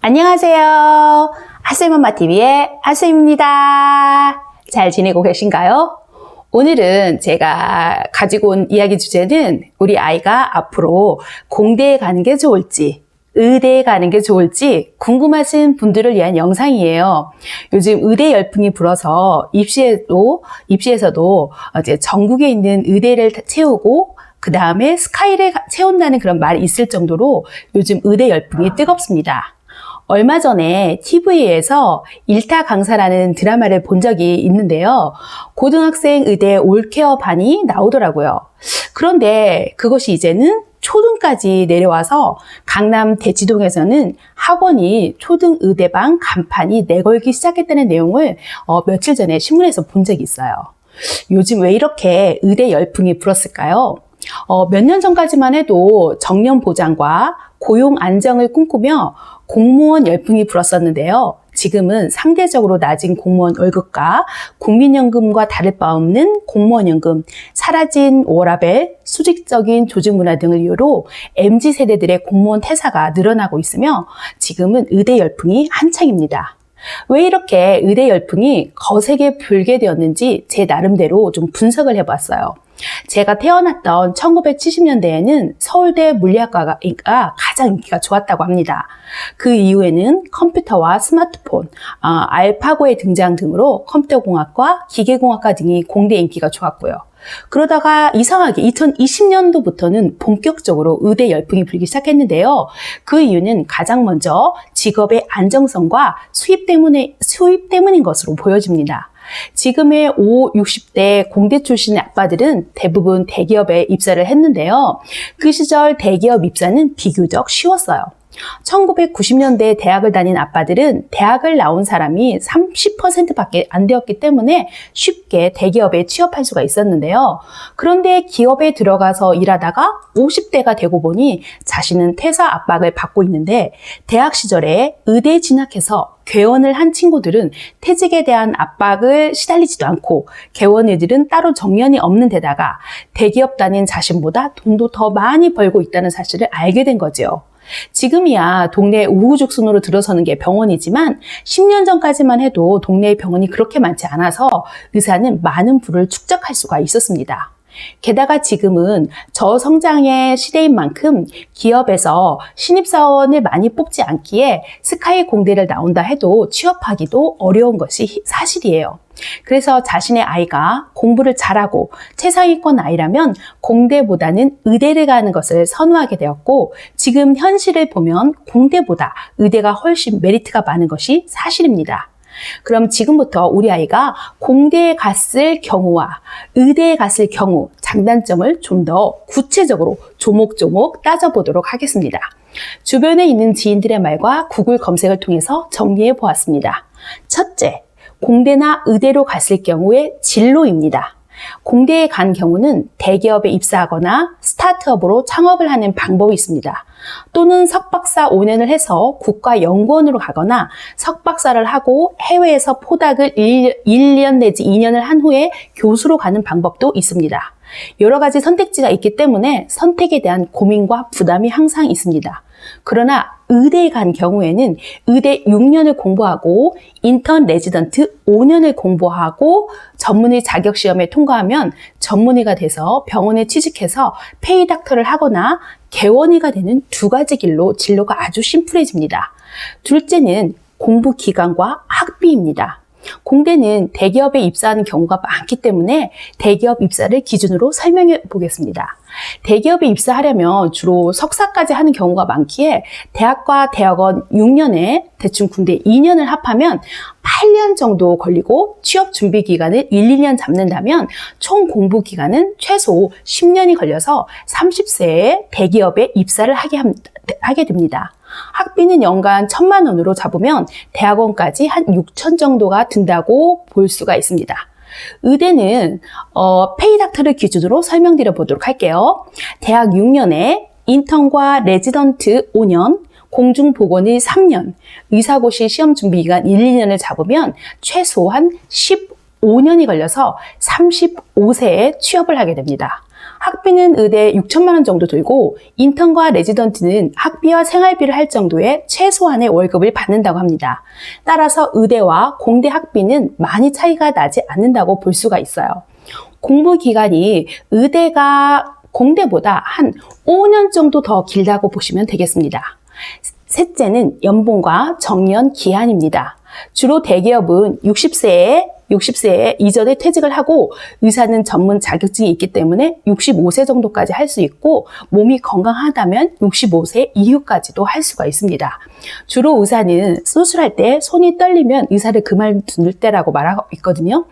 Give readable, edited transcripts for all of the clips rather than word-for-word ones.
안녕하세요. 하쌤엄마TV의 하쌤입니다. 잘 지내고 계신가요? 오늘은 제가 가지고 온 이야기 주제는 우리 아이가 앞으로 공대에 가는 게 좋을지 의대에 가는 게 좋을지 궁금하신 분들을 위한 영상이에요. 요즘 의대 열풍이 불어서 입시에서도 이제 전국에 있는 의대를 채우고 그 다음에 스카이를 채운다는 그런 말이 있을 정도로 요즘 의대 열풍이 뜨겁습니다. 얼마 전에 TV에서 일타 강사라는 드라마를 본 적이 있는데요. 고등학생 의대 올케어 반이 나오더라고요. 그런데 그것이 이제는 초등까지 내려와서 강남 대치동에서는 학원이 초등 의대방 간판이 내걸기 시작했다는 내용을 며칠 전에 신문에서 본 적이 있어요. 요즘 왜 이렇게 의대 열풍이 불었을까요? 몇 년 전까지만 해도 정년 보장과 고용 안정을 꿈꾸며 공무원 열풍이 불었었는데요. 지금은 상대적으로 낮은 공무원 월급과 국민연금과 다를 바 없는 공무원연금, 사라진 워라밸, 수직적인 조직 문화 등을 이유로 MZ세대들의 공무원 퇴사가 늘어나고 있으며 지금은 의대 열풍이 한창입니다. 왜 이렇게 의대 열풍이 거세게 불게 되었는지 제 나름대로 좀 분석을 해봤어요. 제가 태어났던 1970년대에는 서울대 물리학과가 가장 인기가 좋았다고 합니다. 그 이후에는 컴퓨터와 스마트폰, 알파고의 등장 등으로 컴퓨터공학과 기계공학과 등이 공대 인기가 좋았고요. 그러다가 이상하게 2020년도부터는 본격적으로 의대 열풍이 불기 시작했는데요. 그 이유는 가장 먼저 직업의 안정성과 수입 때문인 것으로 보여집니다. 지금의 60대 공대 출신의 아빠들은 대부분 대기업에 입사를 했는데요. 그 시절 대기업 입사는 비교적 쉬웠어요. 1990년대에 대학을 다닌 아빠들은 대학을 나온 사람이 30%밖에 안 되었기 때문에 쉽게 대기업에 취업할 수가 있었는데요. 그런데 기업에 들어가서 일하다가 50대가 되고 보니 자신은 퇴사 압박을 받고 있는데 대학 시절에 의대에 진학해서 개원을 한 친구들은 퇴직에 대한 압박을 시달리지도 않고 개원 애들은 따로 정년이 없는 데다가 대기업 다닌 자신보다 돈도 더 많이 벌고 있다는 사실을 알게 된 거죠. 지금이야 동네 우후죽순으로 들어서는 게 병원이지만 10년 전까지만 해도 동네에 병원이 그렇게 많지 않아서 의사는 많은 부를 축적할 수가 있었습니다. 게다가 지금은 저성장의 시대인 만큼 기업에서 신입사원을 많이 뽑지 않기에 스카이 공대를 나온다 해도 취업하기도 어려운 것이 사실이에요. 그래서 자신의 아이가 공부를 잘하고 최상위권 아이라면 공대보다는 의대를 가는 것을 선호하게 되었고 지금 현실을 보면 공대보다 의대가 훨씬 메리트가 많은 것이 사실입니다. 그럼 지금부터 우리 아이가 공대에 갔을 경우와 의대에 갔을 경우 장단점을 좀 더 구체적으로 조목조목 따져보도록 하겠습니다. 주변에 있는 지인들의 말과 구글 검색을 통해서 정리해 보았습니다. 첫째, 공대나 의대로 갔을 경우의 진로입니다. 공대에 간 경우는 대기업에 입사하거나 스타트업으로 창업을 하는 방법이 있습니다. 또는 석박사 5년을 해서 국가연구원으로 가거나 석박사를 하고 해외에서 포닥을 1년 내지 2년을 한 후에 교수로 가는 방법도 있습니다. 여러 가지 선택지가 있기 때문에 선택에 대한 고민과 부담이 항상 있습니다. 그러나 의대에 간 경우에는 의대 6년을 공부하고 인턴 레지던트 5년을 공부하고 전문의 자격시험에 통과하면 전문의가 돼서 병원에 취직해서 페이닥터를 하거나 개원의가 되는 두 가지 길로 진로가 아주 심플해집니다. 둘째는 공부 기간과 학비입니다. 공대는 대기업에 입사하는 경우가 많기 때문에 대기업 입사를 기준으로 설명해 보겠습니다. 대기업에 입사하려면 주로 석사까지 하는 경우가 많기에 대학과 대학원 6년에 대충 군대 2년을 합하면 8년 정도 걸리고 취업 준비 기간을 1, 2년 잡는다면 총 공부 기간은 최소 10년이 걸려서 30세에 대기업에 입사를 하게 됩니다. 학비는 연간 1,000만 원으로 잡으면 대학원까지 한 6천 정도가 든다고 볼 수가 있습니다. 의대는 페이닥터를 기준으로 설명드려 보도록 할게요. 대학 6년에 인턴과 레지던트 5년, 공중보건의 3년, 의사고시 시험 준비기간 1, 2년을 잡으면 최소한 15년이 걸려서 35세에 취업을 하게 됩니다. 학비는 의대 6천만 원 정도 들고 인턴과 레지던트는 학비와 생활비를 할 정도의 최소한의 월급을 받는다고 합니다. 따라서 의대와 공대 학비는 많이 차이가 나지 않는다고 볼 수가 있어요. 공부 기간이 의대가 공대보다 한 5년 정도 더 길다고 보시면 되겠습니다. 셋째는 연봉과 정년 기한입니다. 주로 대기업은 60세에 이전에 퇴직을 하고 의사는 전문 자격증이 있기 때문에 65세 정도까지 할 수 있고 몸이 건강하다면 65세 이후까지도 할 수가 있습니다. 주로 의사는 수술할 때 손이 떨리면 의사를 그만둘 때라고 말하고 있거든요.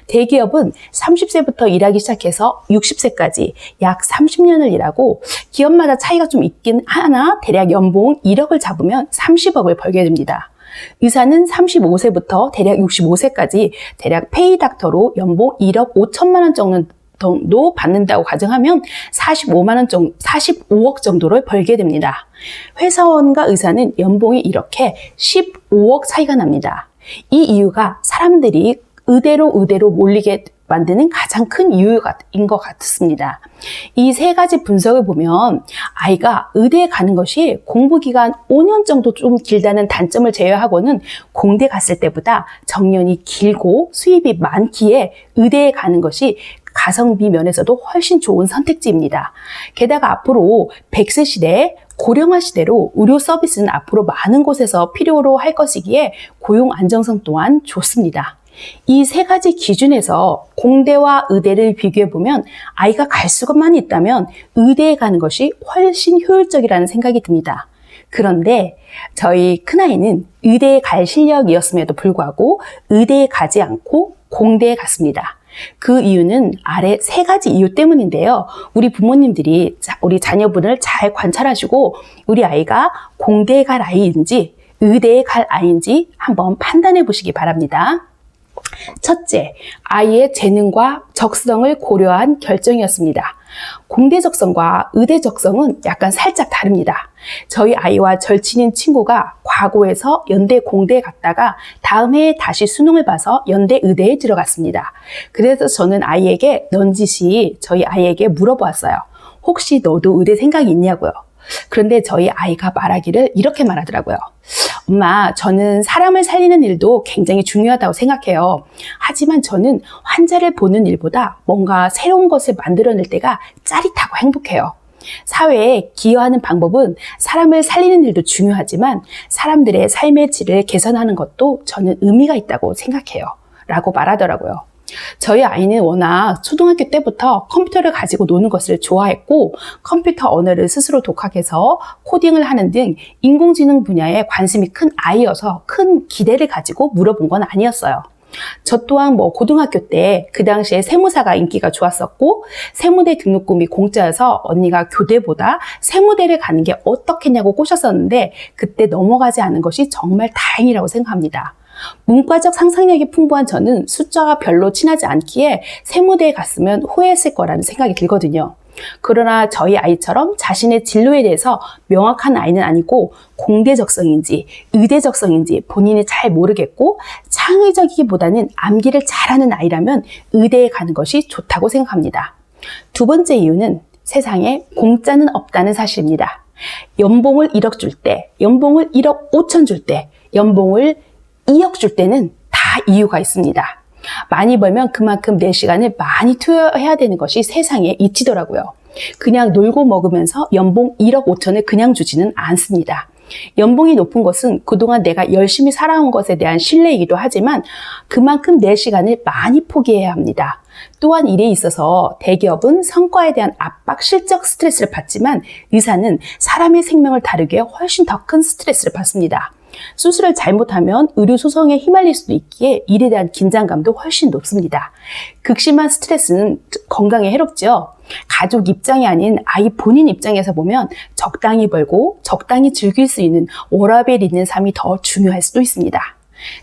대기업은 30세부터 일하기 시작해서 60세까지 약 30년을 일하고 기업마다 차이가 좀 있긴 하나 대략 연봉 1억을 잡으면 30억을 벌게 됩니다. 의사는 35세부터 대략 65세까지 대략 페이닥터로 연봉 1억 5천만 원 정도 받는다고 가정하면 45억 정도를 벌게 됩니다. 회사원과 의사는 연봉이 이렇게 15억 차이가 납니다. 이 이유가 사람들이 의대로 몰리게 만드는 가장 큰 이유인 것 같습니다. 이 세 가지 분석을 보면 아이가 의대에 가는 것이 공부기간 5년 정도 좀 길다는 단점을 제외하고는 공대 갔을 때보다 정년이 길고 수입이 많기에 의대에 가는 것이 가성비 면에서도 훨씬 좋은 선택지입니다. 게다가 앞으로 100세 시대 고령화 시대로 의료 서비스는 앞으로 많은 곳에서 필요로 할 것이기에 고용 안정성 또한 좋습니다. 이 세 가지 기준에서 공대와 의대를 비교해보면 아이가 갈 수만 있다면 의대에 가는 것이 훨씬 효율적이라는 생각이 듭니다. 그런데 저희 큰아이는 의대에 갈 실력이었음에도 불구하고 의대에 가지 않고 공대에 갔습니다. 그 이유는 아래 세 가지 이유 때문인데요. 우리 부모님들이 우리 자녀분을 잘 관찰하시고 우리 아이가 공대에 갈 아이인지 의대에 갈 아이인지 한번 판단해 보시기 바랍니다. 첫째, 아이의 재능과 적성을 고려한 결정이었습니다. 공대 적성과 의대 적성은 약간 살짝 다릅니다. 저희 아이와 절친인 친구가 과거에서 연대 공대에 갔다가 다음 해에 다시 수능을 봐서 연대 의대에 들어갔습니다. 그래서 저는 아이에게 넌지시 저희 아이에게 물어보았어요. 혹시 너도 의대 생각이 있냐고요. 그런데 저희 아이가 말하기를 이렇게 말하더라고요. 엄마, 저는 사람을 살리는 일도 굉장히 중요하다고 생각해요. 하지만 저는 환자를 보는 일보다 뭔가 새로운 것을 만들어낼 때가 짜릿하고 행복해요. 사회에 기여하는 방법은 사람을 살리는 일도 중요하지만 사람들의 삶의 질을 개선하는 것도 저는 의미가 있다고 생각해요. 라고 말하더라고요. 저희 아이는 워낙 초등학교 때부터 컴퓨터를 가지고 노는 것을 좋아했고 컴퓨터 언어를 스스로 독학해서 코딩을 하는 등 인공지능 분야에 관심이 큰 아이여서 큰 기대를 가지고 물어본 건 아니었어요. 저 또한 고등학교 때 그 당시에 세무사가 인기가 좋았었고 세무대 등록금이 공짜여서 언니가 교대보다 세무대를 가는 게 어떻겠냐고 꼬셨었는데 그때 넘어가지 않은 것이 정말 다행이라고 생각합니다. 문과적 상상력이 풍부한 저는 숫자가 별로 친하지 않기에 세무대에 갔으면 후회했을 거라는 생각이 들거든요. 그러나 저희 아이처럼 자신의 진로에 대해서 명확한 아이는 아니고 공대 적성인지 의대 적성인지 본인이 잘 모르겠고 창의적이기보다는 암기를 잘하는 아이라면 의대에 가는 것이 좋다고 생각합니다. 두 번째 이유는 세상에 공짜는 없다는 사실입니다. 연봉을 1억 줄 때, 연봉을 1억 5천 줄 때, 연봉을 2억 줄 때는 다 이유가 있습니다. 많이 벌면 그만큼 내 시간을 많이 투여해야 되는 것이 세상에 있지더라고요. 그냥 놀고 먹으면서 연봉 1억 5천을 그냥 주지는 않습니다. 연봉이 높은 것은 그동안 내가 열심히 살아온 것에 대한 신뢰이기도 하지만 그만큼 내 시간을 많이 포기해야 합니다. 또한 일에 있어서 대기업은 성과에 대한 압박, 실적 스트레스를 받지만 의사는 사람의 생명을 다루기에 훨씬 더 큰 스트레스를 받습니다. 수술을 잘못하면 의료소송에 휘말릴 수도 있기에 일에 대한 긴장감도 훨씬 높습니다. 극심한 스트레스는 건강에 해롭죠. 가족 입장이 아닌 아이 본인 입장에서 보면 적당히 벌고 적당히 즐길 수 있는 워라밸 있는 삶이 더 중요할 수도 있습니다.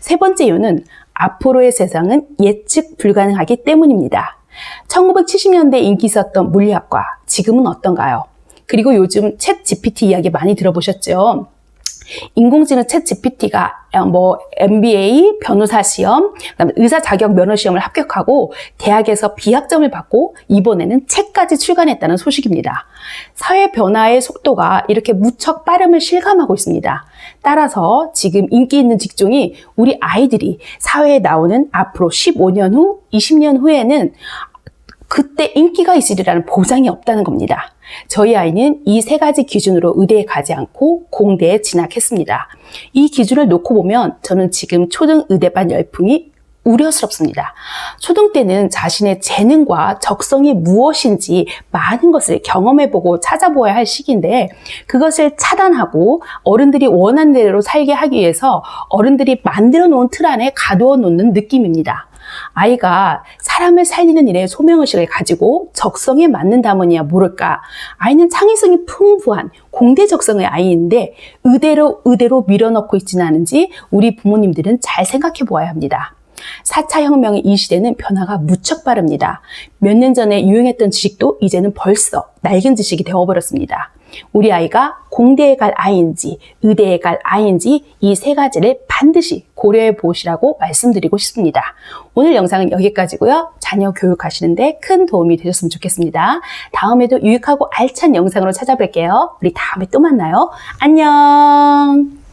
세 번째 이유는 앞으로의 세상은 예측 불가능하기 때문입니다. 1970년대 인기 있었던 물리학과 지금은 어떤가요? 그리고 요즘 챗 GPT 이야기 많이 들어보셨죠? 인공지능 챗 GPT가 MBA, 변호사 시험, 그다음에 의사 자격 면허 시험을 합격하고 대학에서 비학점을 받고 이번에는 책까지 출간했다는 소식입니다. 사회 변화의 속도가 이렇게 무척 빠름을 실감하고 있습니다. 따라서 지금 인기 있는 직종이 우리 아이들이 사회에 나오는 앞으로 15년 후, 20년 후에는 그때 인기가 있으리라는 보장이 없다는 겁니다. 저희 아이는 이 세 가지 기준으로 의대에 가지 않고 공대에 진학했습니다. 이 기준을 놓고 보면 저는 지금 초등 의대반 열풍이 우려스럽습니다. 초등 때는 자신의 재능과 적성이 무엇인지 많은 것을 경험해보고 찾아보아야 할 시기인데 그것을 차단하고 어른들이 원하는 대로 살게 하기 위해서 어른들이 만들어 놓은 틀 안에 가두어 놓는 느낌입니다. 아이가 사람을 살리는 일에 소명의식을 가지고 적성에 맞는다머니야 모를까. 아이는 창의성이 풍부한 공대 적성의 아이인데 의대로 밀어넣고 있지는 않은지 우리 부모님들은 잘 생각해 보아야 합니다. 4차 혁명의 이 시대는 변화가 무척 빠릅니다. 몇 년 전에 유행했던 지식도 이제는 벌써 낡은 지식이 되어버렸습니다. 우리 아이가 공대에 갈 아이인지 의대에 갈 아이인지 이 세 가지를 반드시 고려해 보시라고 말씀드리고 싶습니다. 오늘 영상은 여기까지고요. 자녀 교육하시는데 큰 도움이 되셨으면 좋겠습니다. 다음에도 유익하고 알찬 영상으로 찾아뵐게요. 우리 다음에 또 만나요. 안녕.